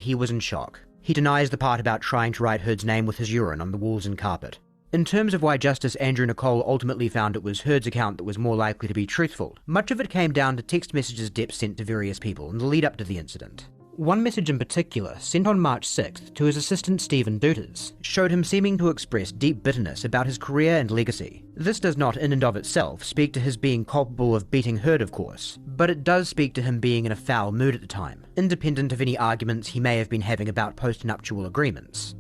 He was in shock. He denies the part about trying to write Heard's name with his urine on the walls and carpet. In terms of why Justice Andrew Nicol ultimately found it was Heard's account that was more likely to be truthful, much of it came down to text messages Depp sent to various people in the lead up to the incident. One message in particular, sent on March 6th to his assistant Stephen Duters, showed him seeming to express deep bitterness about his career and legacy. This does not in and of itself speak to his being culpable of beating Heard, of course, but it does speak to him being in a foul mood at the time, independent of any arguments he may have been having about post-nuptial agreements.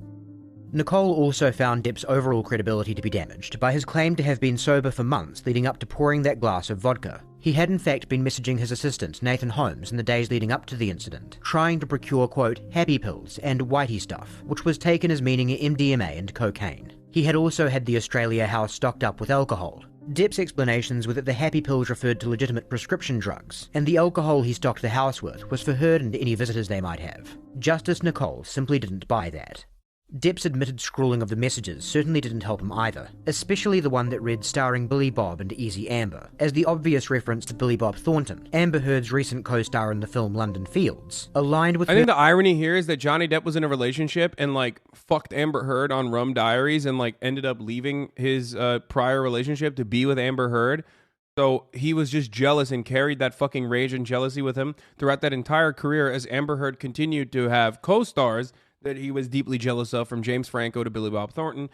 Nicol also found Depp's overall credibility to be damaged by his claim to have been sober for months leading up to pouring that glass of vodka. He had in fact been messaging his assistant Nathan Holmes in the days leading up to the incident, trying to procure, quote, happy pills and whitey stuff, which was taken as meaning MDMA and cocaine. He had also had the Australia house stocked up with alcohol. Depp's explanations were that the happy pills referred to legitimate prescription drugs, and the alcohol he stocked the house with was for Heard and any visitors they might have. Justice Nicol simply didn't buy that. Depp's admitted scrawling of the messages certainly didn't help him either, especially the one that read starring Billy Bob and Easy Amber, as the obvious reference to Billy Bob Thornton, Amber Heard's recent co-star in the film London Fields, aligned with I think the irony here is that Johnny Depp was in a relationship and like fucked Amber Heard on Rum Diaries and like ended up leaving his prior relationship to be with Amber Heard. So he was just jealous and carried that fucking rage and jealousy with him throughout that entire career as Amber Heard continued to have co-stars that he was deeply jealous of, from James Franco to Billy Bob Thornton.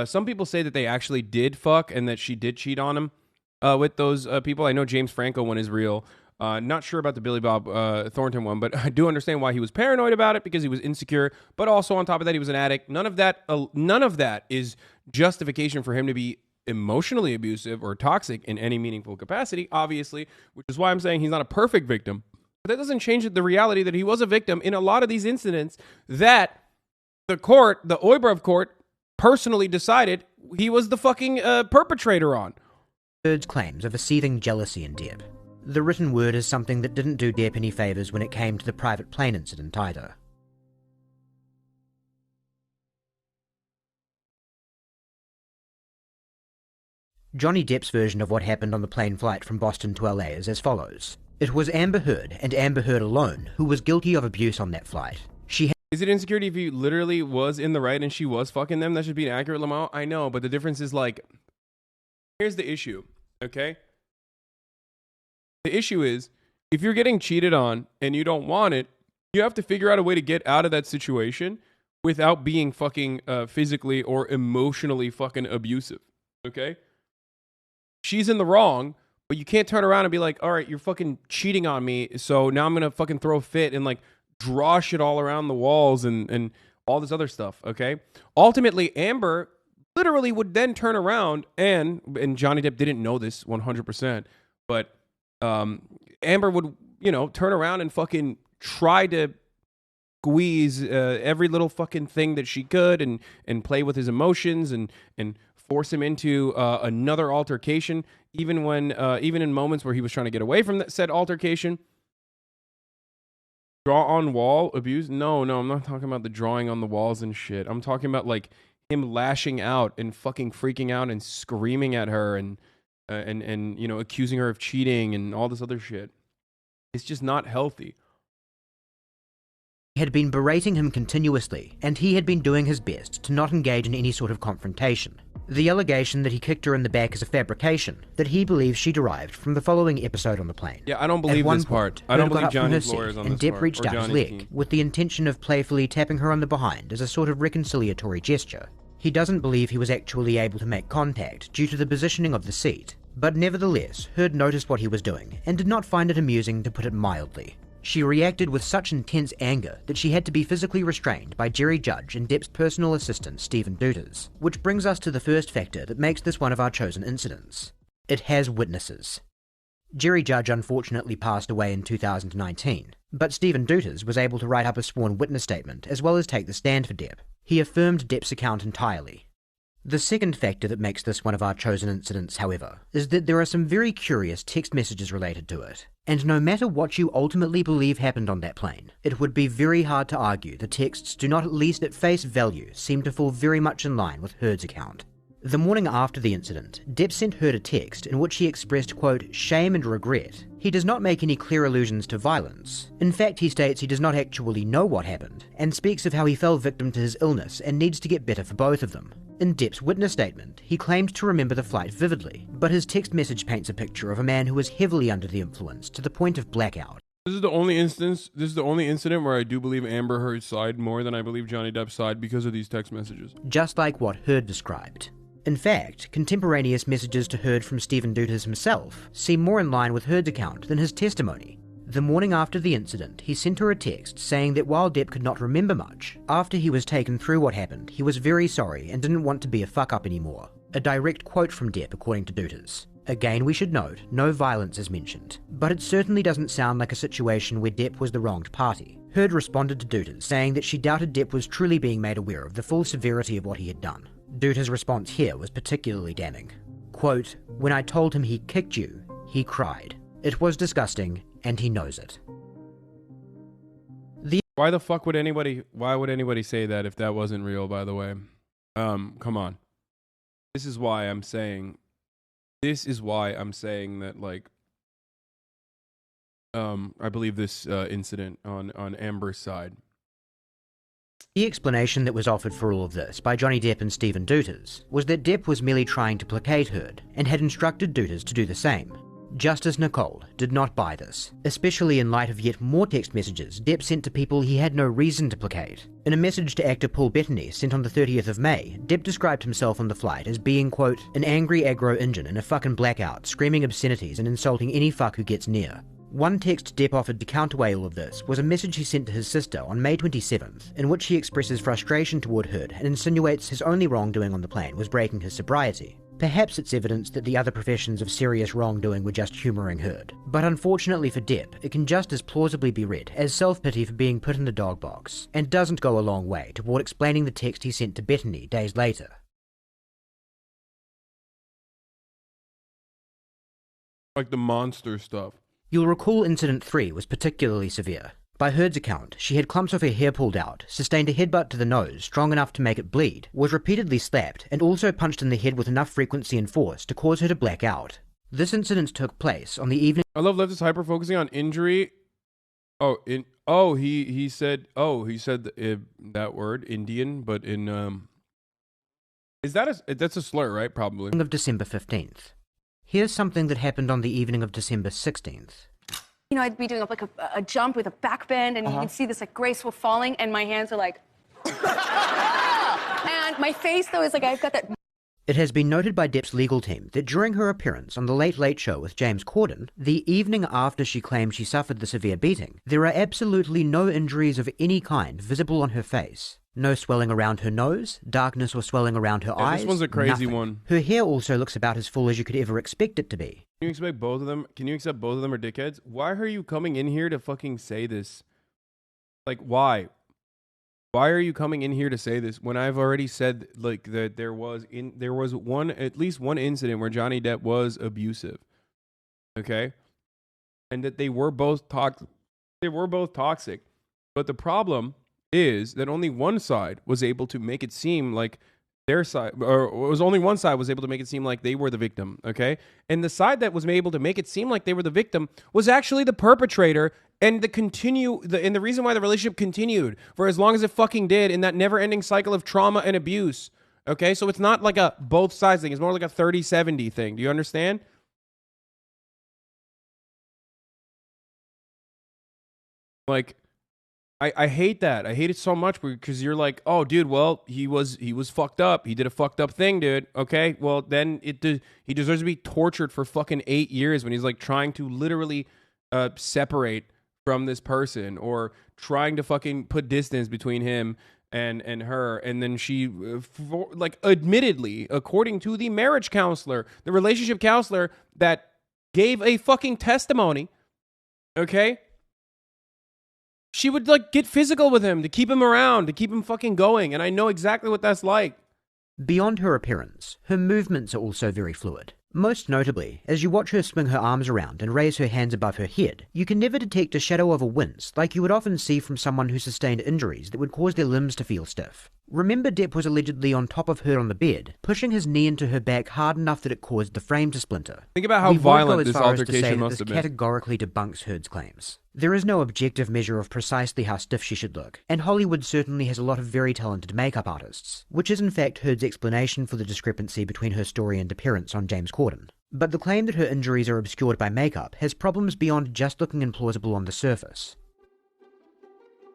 Some people say that they actually did fuck and that she did cheat on him with those people. I know James Franco one is real. Not sure about the Billy Bob Thornton one, but I do understand why he was paranoid about it, because he was insecure. But also on top of that, he was an addict. None of that is justification for him to be emotionally abusive or toxic in any meaningful capacity, obviously, which is why I'm saying he's not a perfect victim. But that doesn't change the reality that he was a victim in a lot of these incidents that the Oibrov court, personally decided he was the fucking perpetrator on. Heard's claims of a seething jealousy in Depp. The written word is something that didn't do Depp any favours when it came to the private plane incident either. Johnny Depp's version of what happened on the plane flight from Boston to LA is as follows. It was Amber Heard, and Amber Heard alone, who was guilty of abuse on that flight. Is it insecurity if he literally was in the right and she was fucking them? That should be an accurate Lamau. I know, but the difference is like, here's the issue, okay? The issue is, if you're getting cheated on and you don't want it, you have to figure out a way to get out of that situation without being fucking physically or emotionally fucking abusive, okay? She's in the wrong, but you can't turn around and be like, all right, you're fucking cheating on me, so now I'm going to fucking throw a fit and like draw shit all around the walls and all this other stuff, okay? Ultimately, Amber literally would then turn around and Johnny Depp didn't know this 100%, but Amber would, turn around and fucking try to squeeze every little fucking thing that she could and play with his emotions and force him into another altercation, even in moments where he was trying to get away from that said altercation. Draw on wall abuse? No, I'm not talking about the drawing on the walls and shit. I'm talking about like him lashing out and fucking freaking out and screaming at her and accusing her of cheating and all this other shit. It's just not healthy. Had been berating him continuously, and he had been doing his best to not engage in any sort of confrontation. The allegation that he kicked her in the back is a fabrication that he believes she derived from the following episode on the plane. Yeah, I don't believe this part. I don't believe Johnny's lawyers on this part. And Depp reached out his leg with the intention of playfully tapping her on the behind as a sort of reconciliatory gesture. He doesn't believe he was actually able to make contact due to the positioning of the seat, but nevertheless, Heard noticed what he was doing and did not find it amusing, to put it mildly. She reacted with such intense anger that she had to be physically restrained by Jerry Judge and Depp's personal assistant Stephen Duters, which brings us to the first factor that makes this one of our chosen incidents. It has witnesses. Jerry Judge unfortunately passed away in 2019, but Stephen Duters was able to write up a sworn witness statement as well as take the stand for Depp. He affirmed Depp's account entirely. The second factor that makes this one of our chosen incidents, however, is that there are some very curious text messages related to it. And no matter what you ultimately believe happened on that plane, it would be very hard to argue the texts do not, at least at face value, seem to fall very much in line with Heard's account. The morning after the incident, Depp sent Heard a text in which he expressed, quote, shame and regret. He does not make any clear allusions to violence. In fact, he states he does not actually know what happened, and speaks of how he fell victim to his illness and needs to get better for both of them. In Depp's witness statement, he claimed to remember the flight vividly, but his text message paints a picture of a man who was heavily under the influence to the point of blackout. This is the only incident where I do believe Amber Heard's side more than I believe Johnny Depp's side because of these text messages. Just like what Heard described. In fact, contemporaneous messages to Heard from Stephen Dutas himself seem more in line with Heard's account than his testimony. The morning after the incident, he sent her a text saying that while Depp could not remember much, after he was taken through what happened, he was very sorry and didn't want to be a fuck-up anymore. A direct quote from Depp according to Dutas. Again, we should note, no violence is mentioned, but it certainly doesn't sound like a situation where Depp was the wronged party. Heard responded to Dutas, saying that she doubted Depp was truly being made aware of the full severity of what he had done. Dutas' response here was particularly damning. Quote, when I told him he kicked you, he cried. It was disgusting, and he knows it. Why would anybody say that if that wasn't real, by the way? Come on. This is why I'm saying that, like, I believe this incident on Amber's side. The explanation that was offered for all of this by Johnny Depp and Stephen Dutas was that Depp was merely trying to placate Heard and had instructed Dutas to do the same. Justice Nicole did not buy this, especially in light of yet more text messages Depp sent to people he had no reason to placate. In a message to actor Paul Bettany sent on the 30th of May, Depp described himself on the flight as being, quote, an angry aggro engine in a fucking blackout, screaming obscenities and insulting any fuck who gets near. One text Depp offered to counterweigh all of this was a message he sent to his sister on May 27th, in which he expresses frustration toward Heard and insinuates his only wrongdoing on the plane was breaking his sobriety. Perhaps it's evidence that the other professions of serious wrongdoing were just humouring Heard. But unfortunately for Depp, it can just as plausibly be read as self-pity for being put in the dog box, and doesn't go a long way toward explaining the text he sent to Bettany days later. Like the monster stuff. You'll recall Incident 3 was particularly severe. By Heard's account, she had clumps of her hair pulled out, sustained a headbutt to the nose strong enough to make it bleed, was repeatedly slapped, and also punched in the head with enough frequency and force to cause her to black out. This incident took place on the evening— I love leftist hyper-focusing on injury. He said that word, Indian, but in, that's a slur, right? Probably. Of December 15th. Here's something that happened on the evening of December 16th. You know, I'd be doing like a jump with a back bend, and you can see this like graceful falling, and my hands are like, and my face though is like I've got that. It has been noted by Depp's legal team that during her appearance on The Late Late Show with James Corden, the evening after she claimed she suffered the severe beating, there are absolutely no injuries of any kind visible on her face. No swelling around her nose, darkness or swelling around her eyes. This one's a crazy nothing. one. Her hair also looks about as full as you could ever expect it to be. Can you accept both of them are dickheads? Why are you coming in here to fucking say this? Like, why? Why are you coming in here to say this when I've already said like that there was at least one incident where Johnny Depp was abusive, okay, and that they were both toxic. But the problem is that only one side was able to make it seem like their side, or was only one side was able to make it seem like they were the victim, okay? And the side that was able to make it seem like they were the victim was actually the perpetrator, and the reason why the relationship continued for as long as it fucking did in that never-ending cycle of trauma and abuse, okay? So it's not like a both sides thing. It's more like a 30-70 thing. Do you understand? Like, I hate that. I hate it so much because you're like, oh, dude, well, he was fucked up. He did a fucked up thing, dude. Okay, well, then he deserves to be tortured for fucking 8 years when he's like trying to literally separate from this person or trying to fucking put distance between him and her. And then she, like, admittedly, according to the marriage counselor, the relationship counselor that gave a fucking testimony, okay, she would like get physical with him to keep him around, to keep him fucking going. And I know exactly what that's like. Beyond her appearance, her movements are also very fluid. Most notably, as you watch her swing her arms around and raise her hands above her head, you can never detect a shadow of a wince like you would often see from someone who sustained injuries that would cause their limbs to feel stiff. Remember, Depp was allegedly on top of her on the bed, pushing his knee into her back hard enough that it caused the frame to splinter. Think about how violent this altercation must have been. This categorically debunks Heard's claims. There is no objective measure of precisely how stiff she should look, and Hollywood certainly has a lot of very talented makeup artists, which is in fact Heard's explanation for the discrepancy between her story and appearance on James Corden. But the claim that her injuries are obscured by makeup has problems beyond just looking implausible on the surface.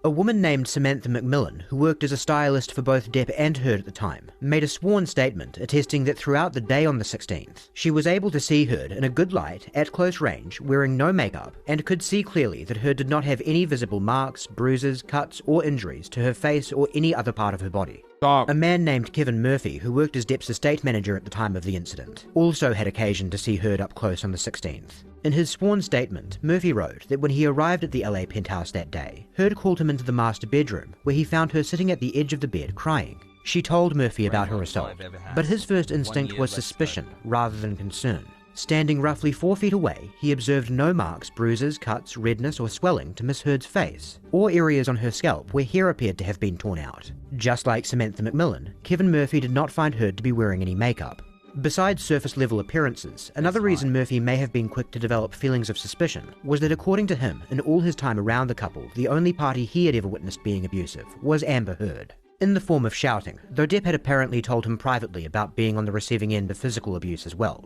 A woman named Samantha McMillan, who worked as a stylist for both Depp and Heard at the time, made a sworn statement attesting that throughout the day on the 16th, she was able to see Heard in a good light, at close range, wearing no makeup, and could see clearly that Heard did not have any visible marks, bruises, cuts, or injuries to her face or any other part of her body. Stop. A man named Kevin Murphy, who worked as Depp's estate manager at the time of the incident, also had occasion to see Heard up close on the 16th. In his sworn statement, Murphy wrote that when he arrived at the LA penthouse that day, Heard called him into the master bedroom, where he found her sitting at the edge of the bed crying. She told Murphy about her assault, but his first instinct was suspicion rather than concern. Standing roughly 4 feet away, he observed no marks, bruises, cuts, redness, or swelling to Miss Heard's face, or areas on her scalp where hair appeared to have been torn out. Just like Samantha McMillan, Kevin Murphy did not find Heard to be wearing any makeup. Besides surface-level appearances, another reason Murphy may have been quick to develop feelings of suspicion was that according to him, in all his time around the couple, the only party he had ever witnessed being abusive was Amber Heard. In the form of shouting, though Depp had apparently told him privately about being on the receiving end of physical abuse as well.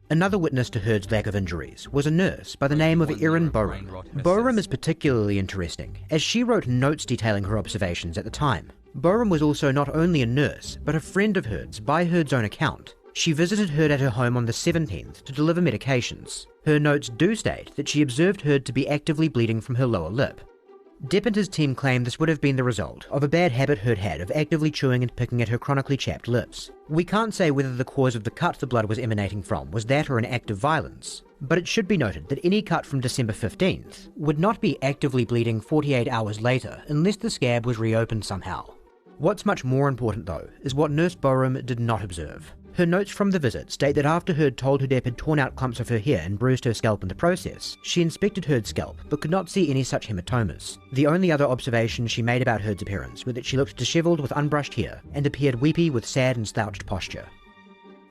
Another witness to Heard's lack of injuries was a nurse by the name of Erin Boerum. Boerum is particularly interesting, as she wrote notes detailing her observations at the time. Boerum was also not only a nurse, but a friend of Heard's by Heard's own account. She visited Heard at her home on the 17th to deliver medications. Her notes do state that she observed Heard to be actively bleeding from her lower lip. Depp and his team claim this would have been the result of a bad habit Heard had of actively chewing and picking at her chronically chapped lips. We can't say whether the cause of the cut the blood was emanating from was that or an act of violence, but it should be noted that any cut from December 15th would not be actively bleeding 48 hours later unless the scab was reopened somehow. What's much more important though is what Nurse Boerum did not observe. Her notes from the visit state that after Heard told her Depp had torn out clumps of her hair and bruised her scalp in the process, she inspected Heard's scalp but could not see any such hematomas. The only other observations she made about Heard's appearance were that she looked disheveled with unbrushed hair and appeared weepy with sad and slouched posture.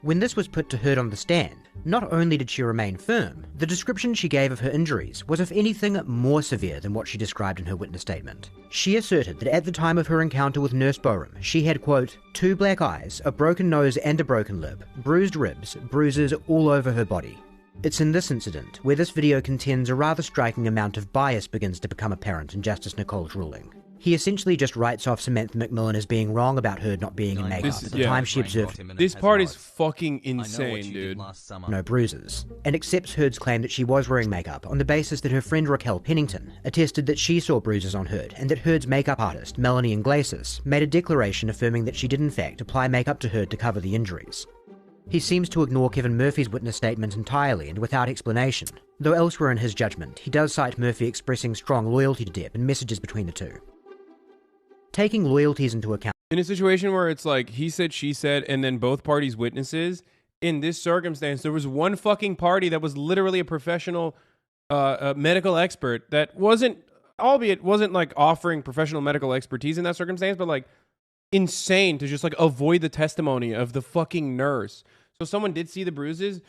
When this was put to Heard on the stand, not only did she remain firm, the description she gave of her injuries was if anything more severe than what she described in her witness statement. She asserted that at the time of her encounter with Nurse Boerum, she had, quote, 2 black eyes, a broken nose and a broken lip, bruised ribs, bruises all over her body. It's in this incident where this video contains a rather striking amount of bias begins to become apparent in Justice Nicole's ruling. He essentially just writes off Samantha McMillan as being wrong about Heard not being in makeup at the time she observed this part is fucking insane, dude. No bruises, and accepts Heard's claim that she was wearing makeup on the basis that her friend Raquel Pennington attested that she saw bruises on Heard, and that Heard's makeup artist, Melanie Iglesias, made a declaration affirming that she did in fact apply makeup to Heard to cover the injuries. He seems to ignore Kevin Murphy's witness statement entirely and without explanation, though elsewhere in his judgment he does cite Murphy expressing strong loyalty to Depp in messages between the two. Taking loyalties into account. In a situation where it's like he said, she said, and then both parties witnesses, in this circumstance, there was one fucking party that was literally a professional a medical expert that wasn't like offering professional medical expertise in that circumstance, but like insane to just like avoid the testimony of the fucking nurse. So someone did see the bruises.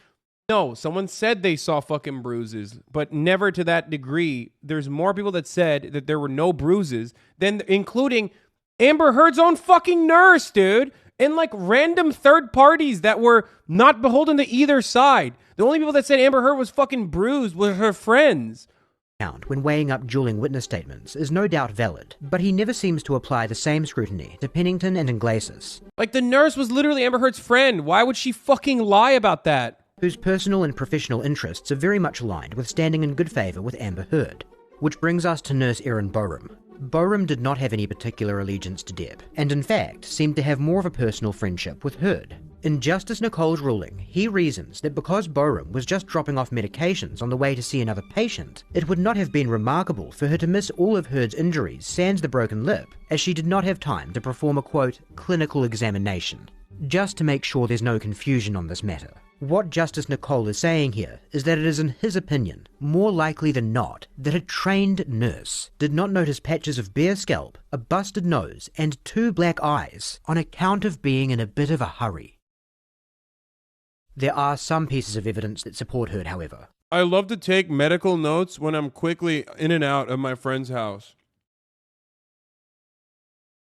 No, someone said they saw fucking bruises, but never to that degree. There's more people that said that there were no bruises than including Amber Heard's own fucking nurse, dude. And like random third parties that were not beholden to either side. The only people that said Amber Heard was fucking bruised were her friends. When weighing up dueling witness statements is no doubt valid, but he never seems to apply the same scrutiny to Pennington and Iglesias. Like the nurse was literally Amber Heard's friend. Why would she fucking lie about that? Whose personal and professional interests are very much aligned with standing in good favour with Amber Heard. Which brings us to Nurse Erin Boerum. Boerum did not have any particular allegiance to Depp, and in fact seemed to have more of a personal friendship with Heard. In Justice Nicole's ruling, he reasons that because Boerum was just dropping off medications on the way to see another patient, it would not have been remarkable for her to miss all of Heard's injuries sans the broken lip, as she did not have time to perform a, quote, clinical examination. Just to make sure there's no confusion on this matter, what Justice Nicole is saying here is that it is, in his opinion, more likely than not that a trained nurse did not notice patches of bare scalp, a busted nose, and 2 black eyes on account of being in a bit of a hurry. There are some pieces of evidence that support Heard, however. I love to take medical notes when I'm quickly in and out of my friend's house.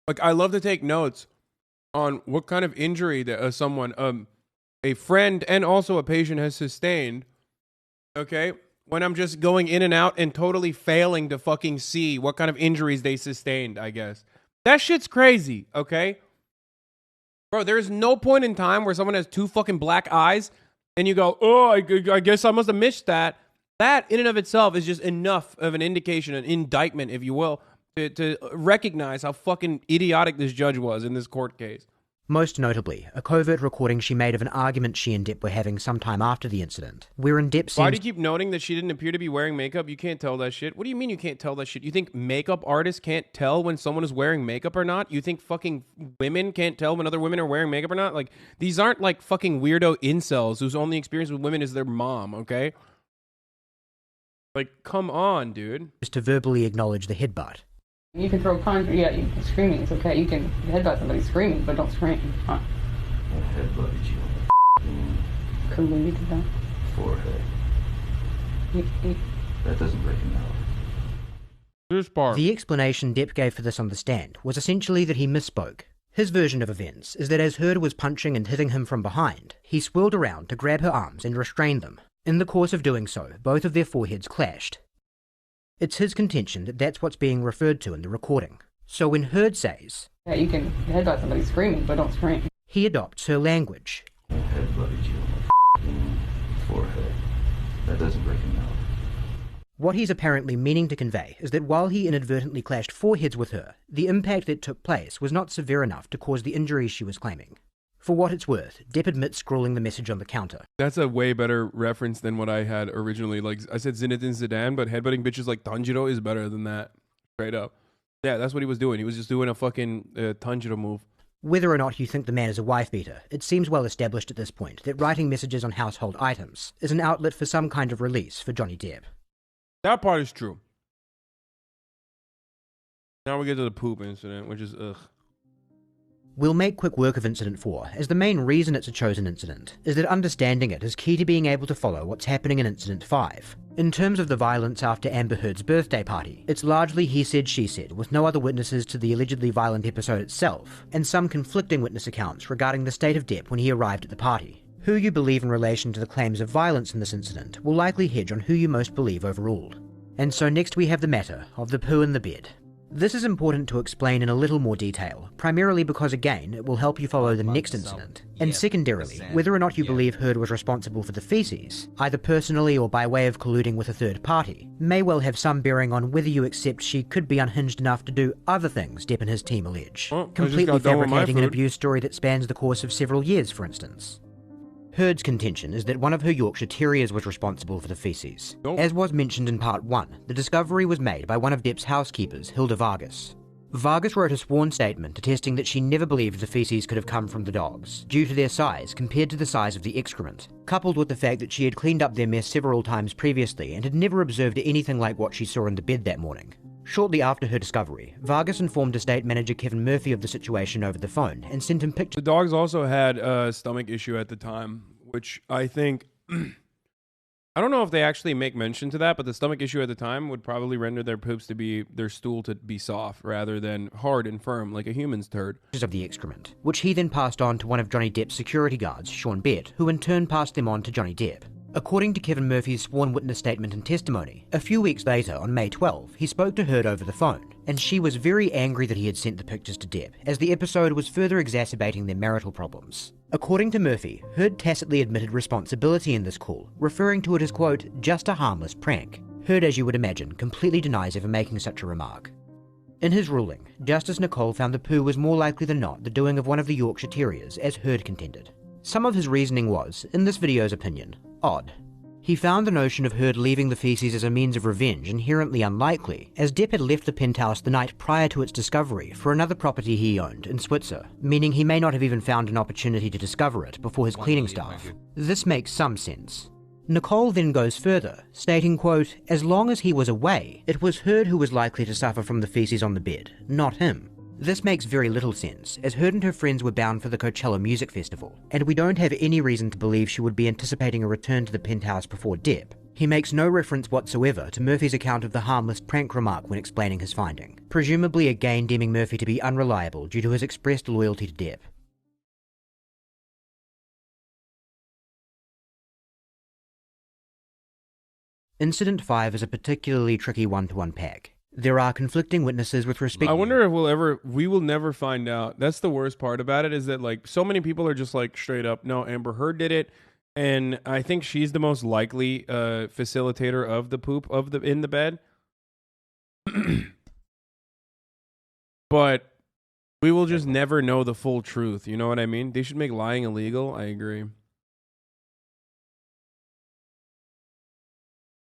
Like, I love to take notes on what kind of injury that someone, a friend and also a patient has sustained, okay? When I'm just going in and out and totally failing to fucking see what kind of injuries they sustained, I guess. That shit's crazy, okay? Bro, there is no point in time where someone has 2 fucking black eyes and you go, oh, I guess I must have missed that. That in and of itself is just enough of an indication, an indictment, if you will, to recognize how fucking idiotic this judge was in this court case. Most notably, a covert recording she made of an argument she and Depp were having sometime after the incident, wherein Depp seems... Why do you keep noting that she didn't appear to be wearing makeup? You can't tell that shit. What do you mean you can't tell that shit? You think makeup artists can't tell when someone is wearing makeup or not? You think fucking women can't tell when other women are wearing makeup or not? Like, these aren't like fucking weirdo incels whose only experience with women is their mom, okay? Like, come on, dude. ...just to verbally acknowledge the headbutt. You can throw a punch, screaming, it's okay. You can headbutt somebody screaming, but don't scream. Huh? I headbutted you on the Couldn't believe you did that. forehead. You, That doesn't break a nose. This part. The explanation Depp gave for this on the stand was essentially that he misspoke. His version of events is that as Heard was punching and hitting him from behind, he swirled around to grab her arms and restrain them. In the course of doing so, both of their foreheads clashed. It's his contention that that's what's being referred to in the recording. So when Heard says, you can headbutt somebody screaming, but don't scream. he adopts her language. I headbutted you on the forehead. That doesn't break a nose. What he's apparently meaning to convey is that while he inadvertently clashed foreheads with her, the impact that took place was not severe enough to cause the injuries she was claiming. For what it's worth, Depp admits scrawling the message on the counter. That's a way better reference than what I had originally. Like, I said Zinedine Zidane, but headbutting bitches like Tanjiro is better than that. Straight up. Yeah, that's what he was doing. He was just doing a fucking Tanjiro move. Whether or not you think the man is a wife-beater, it seems well established at this point that writing messages on household items is an outlet for some kind of release for Johnny Depp. That part is true. Now we get to the poop incident, which is ugh. We'll make quick work of Incident 4, as the main reason it's a chosen incident is that understanding it is key to being able to follow what's happening in Incident 5. In terms of the violence after Amber Heard's birthday party, it's largely he said, she said, with no other witnesses to the allegedly violent episode itself, and some conflicting witness accounts regarding the state of Depp when he arrived at the party. Who you believe in relation to the claims of violence in this incident will likely hedge on who you most believe overruled. And so next we have the matter of the poo in the bed. This is important to explain in a little more detail, primarily because again, it will help you follow the next incident, and secondarily, whether or not you believe Heard was responsible for the feces, either personally or by way of colluding with a third party, may well have some bearing on whether you accept she could be unhinged enough to do other things Depp and his team allege, completely fabricating an abuse story that spans the course of several years, for instance. Heard's contention is that one of her Yorkshire Terriers was responsible for the feces. As was mentioned in part 1, the discovery was made by one of Depp's housekeepers, Hilda Vargas. Vargas wrote a sworn statement attesting that she never believed the feces could have come from the dogs, due to their size compared to the size of the excrement, coupled with the fact that she had cleaned up their mess several times previously and had never observed anything like what she saw in the bed that morning. Shortly after her discovery, Vargas informed estate manager Kevin Murphy of the situation over the phone and sent him pictures. The dogs also had a stomach issue at the time, which I think... I don't know if they actually make mention to that, but the stomach issue at the time would probably render their poops to be, their stool to be soft rather than hard and firm like a human's turd. Of the excrement, which he then passed on to one of Johnny Depp's security guards, Sean Bett, who in turn passed them on to Johnny Depp. According to Kevin Murphy's sworn witness statement and testimony, a few weeks later, on May 12, he spoke to Heard over the phone, and she was very angry that he had sent the pictures to Depp, as the episode was further exacerbating their marital problems. According to Murphy, Heard tacitly admitted responsibility in this call, referring to it as, quote, just a harmless prank. Heard, as you would imagine, completely denies ever making such a remark. In his ruling, Justice Nicole found the poo was more likely than not the doing of one of the Yorkshire Terriers, as Heard contended. Some of his reasoning was, in this video's opinion, odd. He found the notion of Heard leaving the feces as a means of revenge inherently unlikely, as Depp had left the penthouse the night prior to its discovery for another property he owned in Switzer, meaning he may not have even found an opportunity to discover it before his cleaning staff. This makes some sense. Nicole then goes further, stating, quote, "As long as he was away, it was Heard who was likely to suffer from the feces on the bed, not him." This makes very little sense, as Heard and her friends were bound for the Coachella Music Festival, and we don't have any reason to believe she would be anticipating a return to the penthouse before Depp. He makes no reference whatsoever to Murphy's account of the harmless prank remark when explaining his finding, presumably again deeming Murphy to be unreliable due to his expressed loyalty to Depp. Incident 5 is a particularly tricky one to unpack. There are conflicting witnesses with respect. I wonder if we will never find out. That's the worst part about it, is that like so many people are just like straight up, no, Amber Heard did it. And I think she's the most likely facilitator of the poop in the bed. But we will just never know the full truth. You know what I mean? They should make lying illegal. I agree.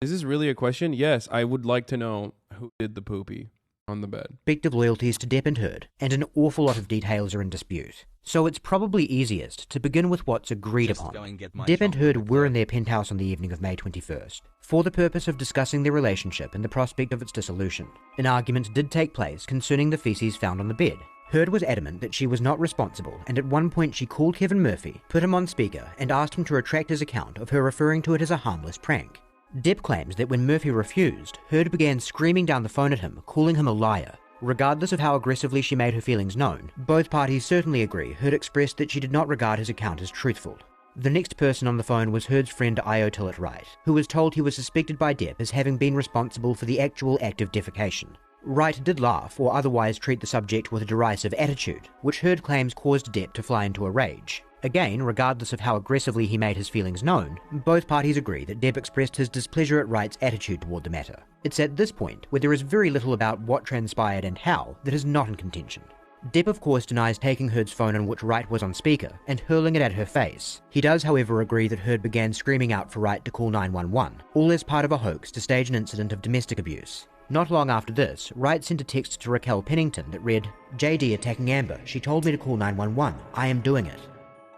Is this really a question? Yes, I would like to know who did the poopy on the bed. Respective loyalties to Depp and Heard, and an awful lot of details are in dispute. So it's probably easiest to begin with what's agreed upon. Depp and Heard were in their penthouse on the evening of May 21st, for the purpose of discussing their relationship and the prospect of its dissolution. An argument did take place concerning the feces found on the bed. Heard was adamant that she was not responsible, and at one point she called Kevin Murphy, put him on speaker, and asked him to retract his account of her referring to it as a harmless prank. Depp claims that when Murphy refused, Heard began screaming down the phone at him, calling him a liar. Regardless of how aggressively she made her feelings known, both parties certainly agree Heard expressed that she did not regard his account as truthful. The next person on the phone was Heard's friend Io Tillett Wright, who was told he was suspected by Depp as having been responsible for the actual act of defecation. Wright did laugh or otherwise treat the subject with a derisive attitude, which Heard claims caused Depp to fly into a rage. Again, regardless of how aggressively he made his feelings known, both parties agree that Depp expressed his displeasure at Wright's attitude toward the matter. It's at this point, where there is very little about what transpired and how, that is not in contention. Depp of course denies taking Heard's phone on which Wright was on speaker and hurling it at her face. He does however agree that Heard began screaming out for Wright to call 911, all as part of a hoax to stage an incident of domestic abuse. Not long after this, Wright sent a text to Raquel Pennington that read, "JD attacking Amber, she told me to call 911, I am doing it."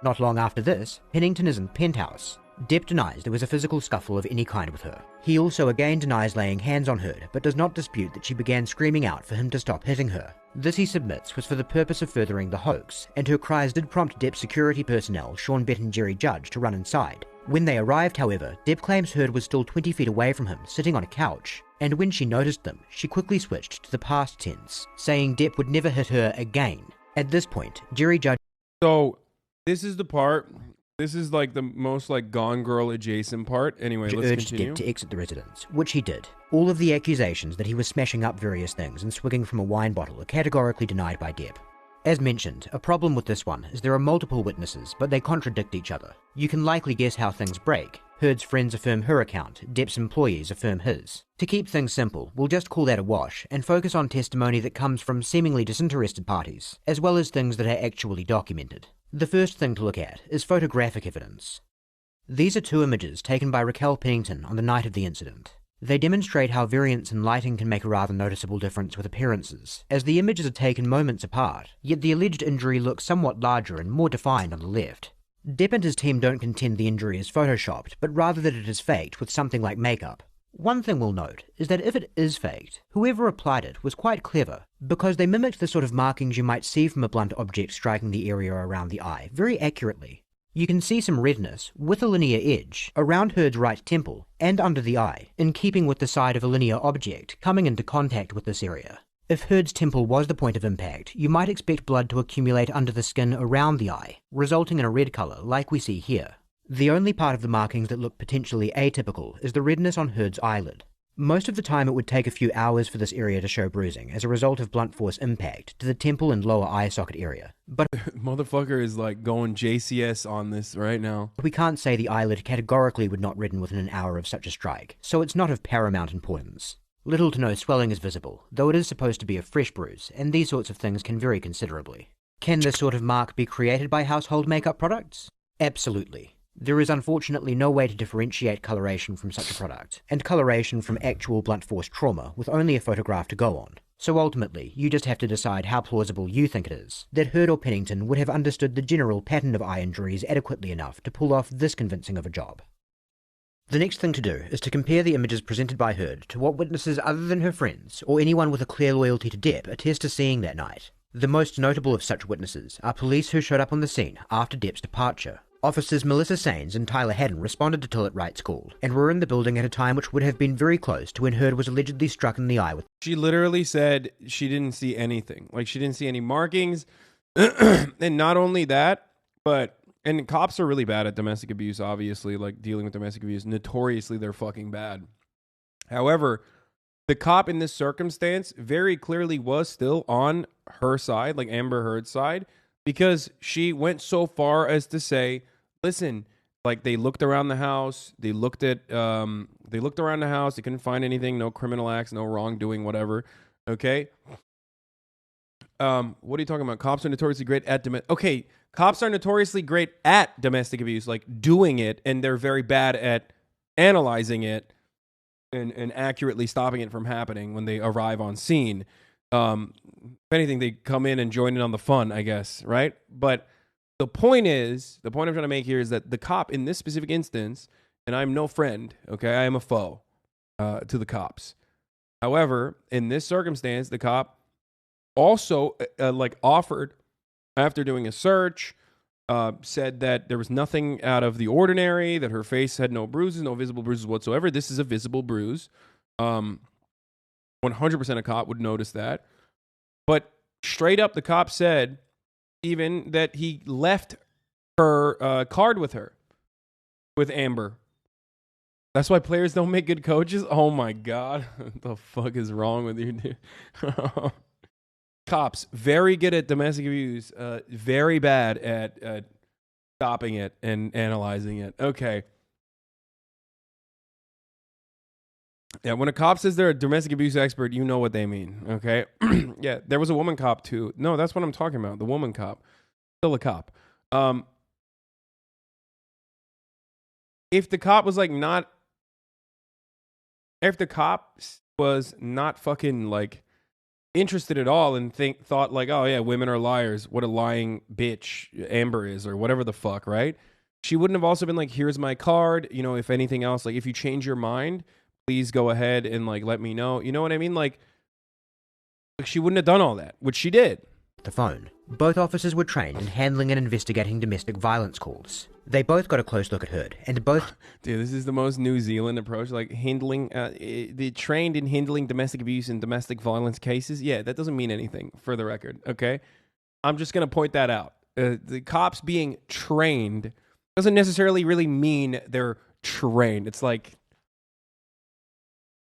Not long after this, Pennington is in the penthouse. Depp denies there was a physical scuffle of any kind with her. He also again denies laying hands on Heard, but does not dispute that she began screaming out for him to stop hitting her. This, he submits, was for the purpose of furthering the hoax, and her cries did prompt Depp's security personnel, Sean Bett and Jerry Judge, to run inside. When they arrived, however, Depp claims Heard was still 20 feet away from him, sitting on a couch, and when she noticed them, she quickly switched to the past tense, saying Depp would never hit her again. At this point, Jerry Judge... So... this is the part, this is like the most like Gone Girl adjacent part. Anyway, let's urged continue. Depp to exit the residence, which he did. All of the accusations that he was smashing up various things and swigging from a wine bottle are categorically denied by Depp. As mentioned, a problem with this one is there are multiple witnesses, but they contradict each other. You can likely guess how things break. Heard's friends affirm her account, Depp's employees affirm his. To keep things simple, we'll just call that a wash, and focus on testimony that comes from seemingly disinterested parties, as well as things that are actually documented. The first thing to look at is photographic evidence. These are two images taken by Raquel Pennington on the night of the incident. They demonstrate how variance in lighting can make a rather noticeable difference with appearances, as the images are taken moments apart, yet the alleged injury looks somewhat larger and more defined on the left. Depp and his team don't contend the injury is photoshopped, but rather that it is faked with something like makeup. One thing we'll note is that if it is faked, whoever applied it was quite clever, because they mimicked the sort of markings you might see from a blunt object striking the area around the eye very accurately. You can see some redness, with a linear edge, around Heard's right temple and under the eye, in keeping with the side of a linear object coming into contact with this area. If Heard's temple was the point of impact, you might expect blood to accumulate under the skin around the eye, resulting in a red colour like we see here. The only part of the markings that look potentially atypical is the redness on Heard's eyelid. Most of the time it would take a few hours for this area to show bruising as a result of blunt force impact to the temple and lower eye socket area. But motherfucker is like going JCS on this right now. We can't say the eyelid categorically would not redden within an hour of such a strike, so it's not of paramount importance. Little to no swelling is visible, though it is supposed to be a fresh bruise, and these sorts of things can vary considerably. Can this sort of mark be created by household makeup products? Absolutely. There is unfortunately no way to differentiate coloration from such a product, and coloration from actual blunt force trauma with only a photograph to go on. So ultimately, you just have to decide how plausible you think it is that Heard or Pennington would have understood the general pattern of eye injuries adequately enough to pull off this convincing of a job. The next thing to do is to compare the images presented by Heard to what witnesses other than her friends, or anyone with a clear loyalty to Depp, attest to seeing that night. The most notable of such witnesses are police who showed up on the scene after Depp's departure. Officers Melissa Sains and Tyler Haddon responded to Tillit Wright's call, and were in the building at a time which would have been very close to when Heard was allegedly struck in the eye with... She literally said she didn't see anything. Like, she didn't see any markings. And not only that, but... And cops are really bad at domestic abuse, obviously, like dealing with domestic abuse. Notoriously, they're fucking bad. However, the cop in this circumstance very clearly was still on her side, like Amber Heard's side, because she went so far as to say, listen, like they looked around the house, they looked around the house, they couldn't find anything, no criminal acts, no wrongdoing, whatever. Okay. What are you talking about? Cops are notoriously great at cops are notoriously great at domestic abuse, like doing it, and they're very bad at analyzing it and accurately stopping it from happening when they arrive on scene. If anything, they come in and join in on the fun, I guess, right? But the point I'm trying to make here is that the cop in this specific instance, and I'm no friend, okay? I am a foe to the cops. However, in this circumstance, the cop also offered, after doing a search, said that there was nothing out of the ordinary, that her face had no bruises, no visible bruises whatsoever. This is a visible bruise. 100% a cop would notice that. But straight up, the cop said even that he left her card with her, with Amber. That's why players don't make good coaches? Oh my God. What the fuck is wrong with you, dude? Cops, very good at domestic abuse, very bad at stopping it and analyzing it. Okay. Yeah, when a cop says they're a domestic abuse expert, you know what they mean, okay? Yeah, there was a woman cop too. No, that's what I'm talking about, the woman cop. Still a cop. If the cop was not fucking like interested at all and thought like, oh yeah, women are liars, what a lying bitch Amber is, or whatever the fuck, right? She wouldn't have also been like, here's my card, you know, if anything else, like if you change your mind, please go ahead and like let me know. You know what I mean? Like she wouldn't have done all that, which she did. The phone. Both officers were trained in handling and investigating domestic violence calls. They both got a close look at Heard, and both... Dude, this is the most New Zealand approach, like handling... they trained in handling domestic abuse and domestic violence cases. Yeah, that doesn't mean anything, for the record, okay? I'm just going to point that out. The cops being trained doesn't necessarily really mean they're trained. It's like...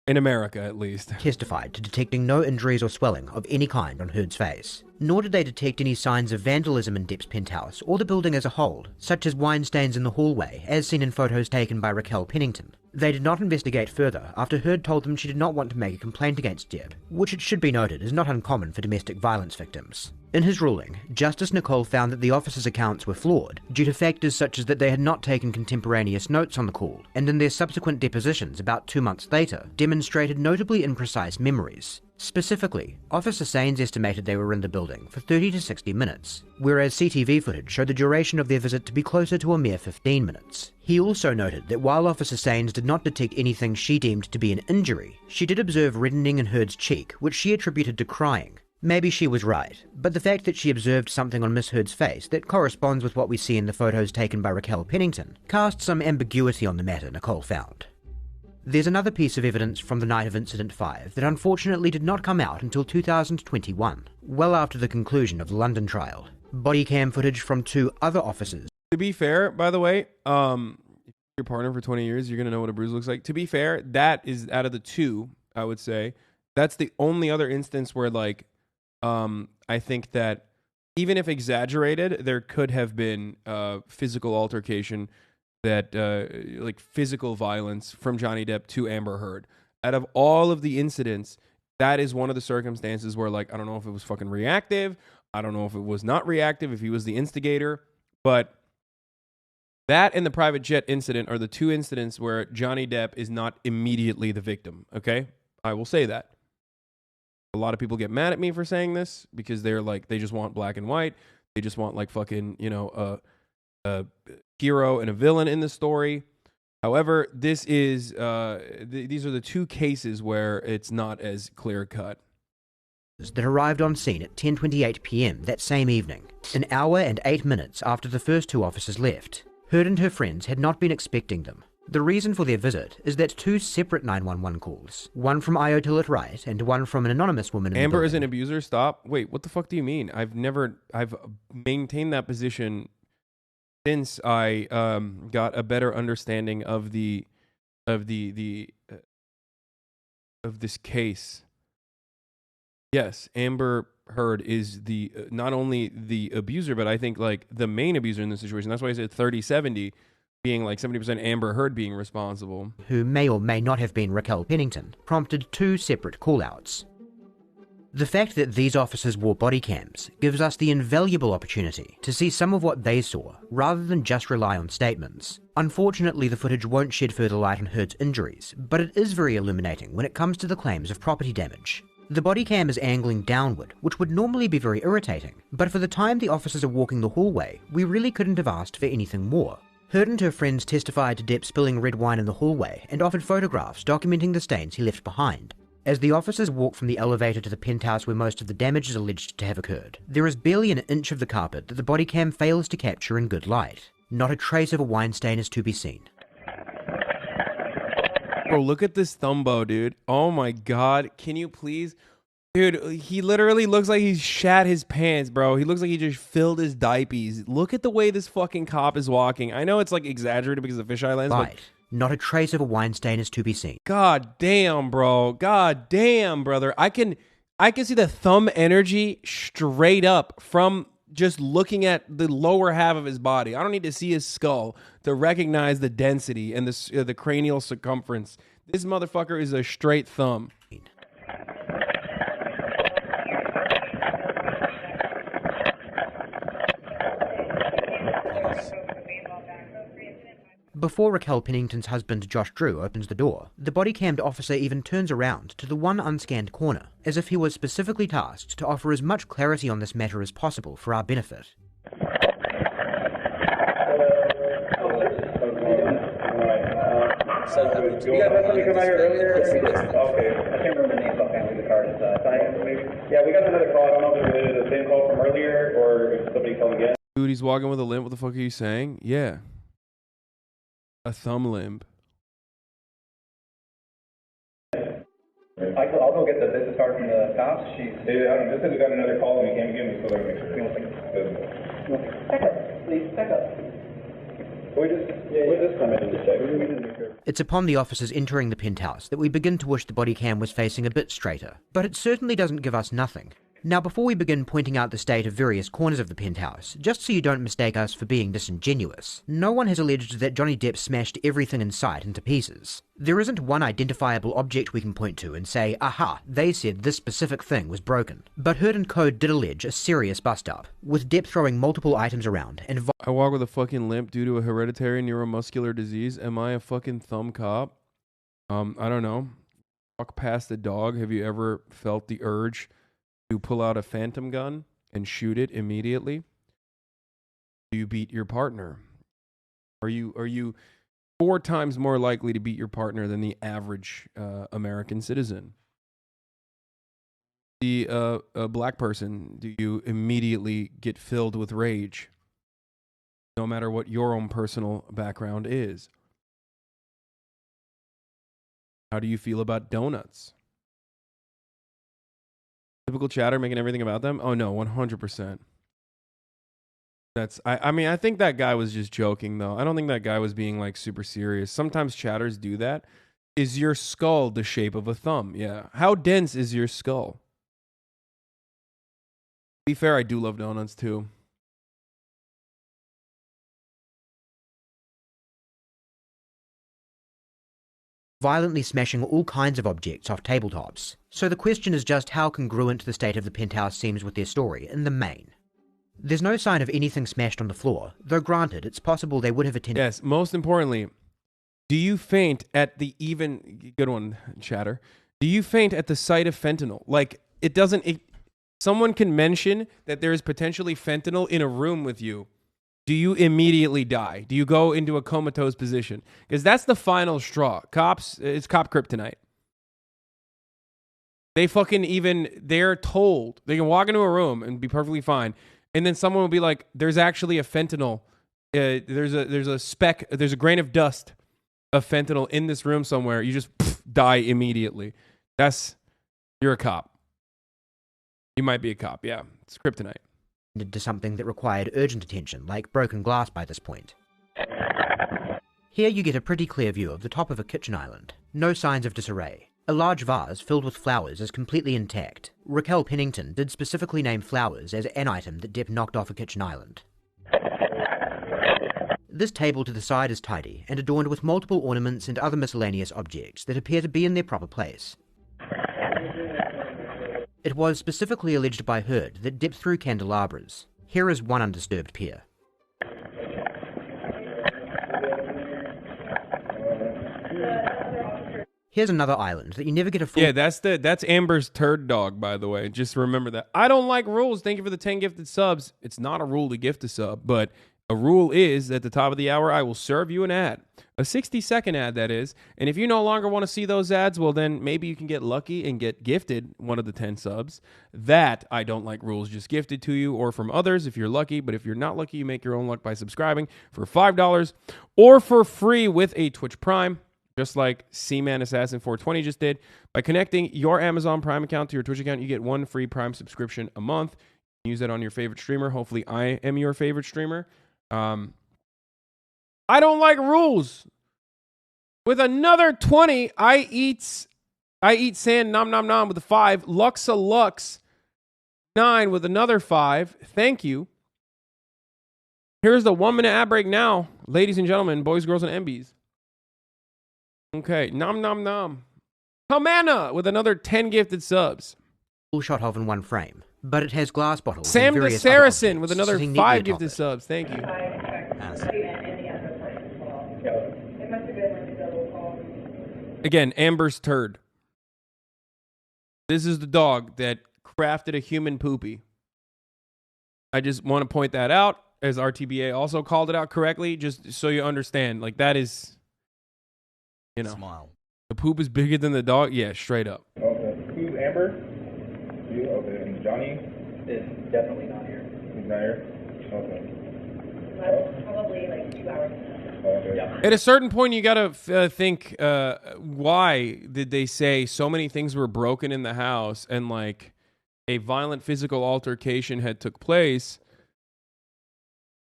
in America, at least. Testified to detecting no injuries or swelling of any kind on Heard's face. Nor did they detect any signs of vandalism in Depp's penthouse or the building as a whole, such as wine stains in the hallway, as seen in photos taken by Raquel Pennington. They did not investigate further after Heard told them she did not want to make a complaint against Depp, which it should be noted is not uncommon for domestic violence victims. In his ruling, Justice Nicole found that the officers' accounts were flawed due to factors such as that they had not taken contemporaneous notes on the call, and in their subsequent depositions about 2 months later, demonstrated notably imprecise memories. Specifically, Officer Sains estimated they were in the building for 30 to 60 minutes, whereas CTV footage showed the duration of their visit to be closer to a mere 15 minutes. He also noted that while Officer Sains did not detect anything she deemed to be an injury, she did observe reddening in Heard's cheek, which she attributed to crying. Maybe she was right, but the fact that she observed something on Miss Heard's face that corresponds with what we see in the photos taken by Raquel Pennington casts some ambiguity on the matter, Nicole found. There's another piece of evidence from the night of Incident 5 that unfortunately did not come out until 2021, well after the conclusion of the London trial. Body cam footage from 2 other officers. To be fair, by the way, if your partner for 20 years, you're going to know what a bruise looks like. To be fair, that is out of the 2, I would say. That's the only other instance where, like, I think that even if exaggerated, there could have been physical altercation, that like physical violence from Johnny Depp to Amber Heard. Out of all of the incidents, that is one of the circumstances where, like, I don't know if it was fucking reactive. I don't know if it was not reactive, if he was the instigator. But That and the private jet incident are the two incidents where Johnny Depp is not immediately the victim, okay? I will say that. A lot of people get mad at me for saying this because they're like, they just want black and white. They just want like fucking, you know, a hero and a villain in the story. However, this is, these are the two cases where it's not as clear cut. That arrived on scene at 10:28 p.m. that same evening, an hour and 8 minutes after the first two officers left. Heard and her friends had not been expecting them. The reason for their visit is that two separate 911 calls, one from Io Tillit Wright and one from an anonymous woman in Amber the is an building. abuser? Stop. Wait, what the fuck do you mean? I've maintained that position since I got a better understanding of of this case. Yes, Amber Heard is the not only the abuser, but I think like the main abuser in this situation. That's why I said 30-70, being like 70% Amber Heard being responsible. Who may or may not have been Raquel Pennington, prompted two separate call-outs. The fact that these officers wore body cams gives us the invaluable opportunity to see some of what they saw, rather than just rely on statements. Unfortunately, the footage won't shed further light on Heard's injuries, but it is very illuminating when it comes to the claims of property damage. The body cam is angling downward, which would normally be very irritating, but for the time the officers are walking the hallway, we really couldn't have asked for anything more. Heard and her friends testified to Depp spilling red wine in the hallway and offered photographs documenting the stains he left behind. As the officers walk from the elevator to the penthouse where most of the damage is alleged to have occurred, there is barely an inch of the carpet that the body cam fails to capture in good light. Not a trace of a wine stain is to be seen. Bro, look at this Thumbo, dude. Oh my god. Can you please? Dude, he literally looks like he's shat his pants, bro. He looks like he just filled his diapers. Look at the way this fucking cop is walking. I know it's like exaggerated because of fisheye lens, Right. Not a trace of a wine stain is to be seen. God damn, bro. God damn, brother. I can see the thumb energy straight up from just looking at the lower half of his body. I don't need to see his skull to recognize the density and the cranial circumference. This motherfucker is a straight thumb. Before Raquel Pennington's husband Josh Drew opens the door, the body-cammed officer even turns around to the one unscanned corner, as if he was specifically tasked to offer as much clarity on this matter as possible for our benefit. So, you guys had somebody come out here earlier? Okay, I can't remember the name offhand who the card is. Diane, maybe? Yeah, we got another call. I don't know if it was related to the same call from earlier or if somebody called again. Dude, he's walking with a limp. What the fuck are you saying? Yeah. A thumb limp. I'll go get the business card from the cops. Yeah, I don't know. Just said we got another call and we came again. We still got to make sure. Back up, please. Back up. We'll just come in and check. It's upon the officers entering the penthouse that we begin to wish the body cam was facing a bit straighter, but it certainly doesn't give us nothing. Now, before we begin pointing out the state of various corners of the penthouse, just so you don't mistake us for being disingenuous, no one has alleged that Johnny Depp smashed everything in sight into pieces. There isn't one identifiable object we can point to and say, aha, they said this specific thing was broken. But Heard and Co. did allege a serious bust-up, with Depp throwing multiple items around and I walk with a fucking limp due to a hereditary neuromuscular disease. Am I a fucking thumb cop? I don't know. Walk past a dog. Have you ever felt the urge to pull out a phantom gun and shoot it immediately? Do you beat your partner? Are you 4 times more likely to beat your partner than the average American citizen? A black person, do you immediately get filled with rage, no matter what your own personal background is? How do you feel about donuts? Typical chatter making everything about them? Oh no, 100%. I mean, I think that guy was just joking though. I don't think that guy was being like super serious. Sometimes chatters do that. Is your skull the shape of a thumb? Yeah. How dense is your skull? To be fair, I do love donuts too. violently smashing all kinds of objects off tabletops. So the question is just how congruent the state of the penthouse seems with their story in the main. There's no sign of anything smashed on the floor, though granted, it's possible they would have attended. Yes, most importantly, do you faint at the good one, chatter. Do you faint at the sight of fentanyl? Like, someone can mention that there is potentially fentanyl in a room with you. Do you immediately die? Do you go into a comatose position? Because that's the final straw. Cops, it's cop kryptonite. They're told, they can walk into a room and be perfectly fine. And then someone will be like, there's actually a fentanyl. There's a grain of dust of fentanyl in this room somewhere. You just die immediately. You're a cop. You might be a cop. Yeah, it's kryptonite. To something that required urgent attention, like broken glass by this point. Here you get a pretty clear view of the top of a kitchen island. No signs of disarray. A large vase filled with flowers is completely intact. Raquel Pennington did specifically name flowers as an item that Depp knocked off a kitchen island. This table to the side is tidy and adorned with multiple ornaments and other miscellaneous objects that appear to be in their proper place. It was specifically alleged by Heard that Depp threw candelabras. Here is one undisturbed pair. Here's another island that you never get a full... Yeah, that's Amber's turd dog, by the way. Just remember that. I don't like rules. Thank you for the 10 gifted subs. It's not a rule to gift a sub, but a rule is at the top of the hour, I will serve you an ad. A 60-second ad, that is. And if you no longer want to see those ads, well, then maybe you can get lucky and get gifted one of the 10 subs. That, I don't like rules, just gifted to you or from others if you're lucky. But if you're not lucky, you make your own luck by subscribing for $5 or for free with a Twitch Prime. Just like Seaman Assassin 420 just did. By connecting your Amazon Prime account to your Twitch account, you get one free Prime subscription a month. You can use that on your favorite streamer. Hopefully, I am your favorite streamer. I don't like rules. With another 20, I eat sand nom nom nom with a 5. Luxa Lux 9 with another 5. Thank you. Here's the 1 minute ad break now, ladies and gentlemen, boys, girls, and MBs. Okay, nom nom nom. Kamana with another 10 gifted subs. All shot off in one frame, but it has glass bottles. Sam and the various Saracen other with objects another sitting 5 neatly atop gifted it. subs. Thank you. Again, Amber's turd. This is the dog that crafted a human poopy. I just want to point that out, as RTBA also called it out correctly, just so you understand. Like, that is... You know, Smile. The poop is bigger than the dog. Yeah, straight up. Okay. Who's Amber? You? Okay. And Johnny? Is definitely not here. He's not here? Okay. Probably like 2 hours. Okay. Yeah. At a certain point, you got to think, why did they say so many things were broken in the house and like a violent physical altercation had took place,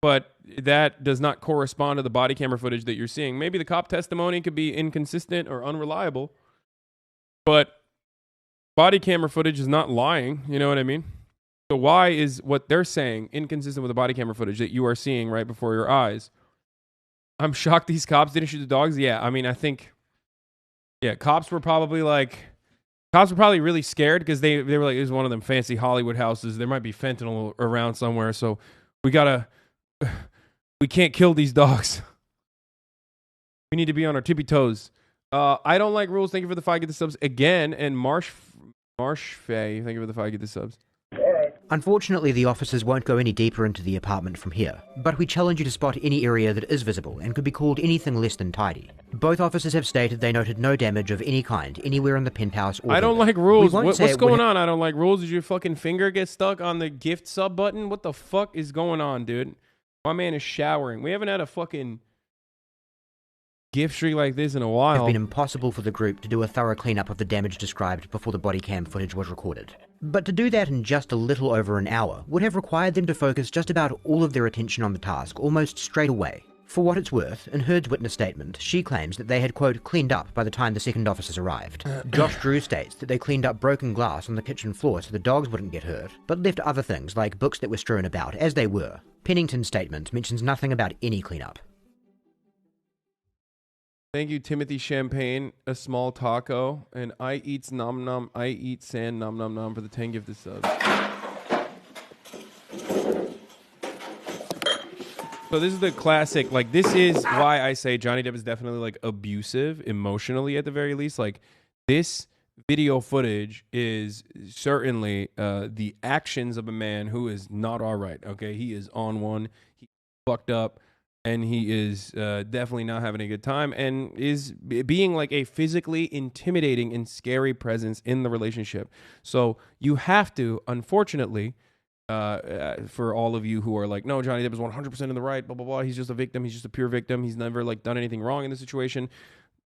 but that does not correspond to the body camera footage that you're seeing. Maybe the cop testimony could be inconsistent or unreliable, but body camera footage is not lying. You know what I mean? So why is what they're saying inconsistent with the body camera footage that you are seeing right before your eyes? I'm shocked these cops didn't shoot the dogs. Yeah, I mean, I think, yeah, cops were probably really scared because they were like, it was one of them fancy Hollywood houses. There might be fentanyl around somewhere, so we can't kill these dogs. We need to be on our tippy toes. I don't like rules. Thank you for the 5 get the subs again. And Marsh Fay, thank you for the 5 get the subs. Unfortunately, the officers won't go any deeper into the apartment from here, but we challenge you to spot any area that is visible and could be called anything less than tidy. Both officers have stated they noted no damage of any kind anywhere in the penthouse or I don't building. like rules. We won't What's say it going would on? I don't like rules. Did your fucking finger get stuck on the gift sub button? What the fuck is going on, dude? My man is showering. We haven't had a fucking gift streak like this in a have while. been impossible for the group to do a thorough cleanup of the damage described before the body cam footage was recorded. But to do that in just a little over an hour would have required them to focus just about all of their attention on the task almost straight away. For what it's worth, in Heard's witness statement, she claims that they had, quote, cleaned up by the time the second officers arrived. Josh Drew states that they cleaned up broken glass on the kitchen floor so the dogs wouldn't get hurt, but left other things like books that were strewn about as they were. Pennington's statement mentions nothing about any cleanup. Thank you, Timothy Champagne, a small taco, and I eat sand nom nom nom for the 10 gifted subs. So this is the classic. Like, this is why I say Johnny Depp is definitely like abusive emotionally, at the very least. Like, this video footage is certainly the actions of a man who is not all right. Okay, he is on one. He fucked up, and he is definitely not having a good time, and is being like a physically intimidating and scary presence in the relationship. So you have to, unfortunately, for all of you who are like, no, Johnny Depp is 100% in the right, blah, blah, blah. He's just a victim. He's just a pure victim. He's never like done anything wrong in the situation.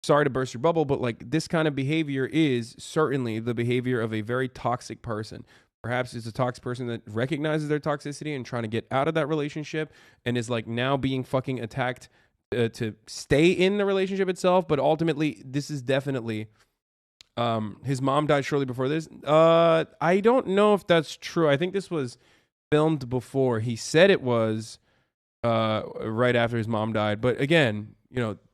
Sorry to burst your bubble, but like this kind of behavior is certainly the behavior of a very toxic person. Perhaps it's a toxic person that recognizes their toxicity and trying to get out of that relationship and is like now being fucking attacked to stay in the relationship itself. But ultimately, this is definitely... his mom died shortly before this. I don't know if that's true. I think this was filmed before. He said it was right after his mom died. But again, you know,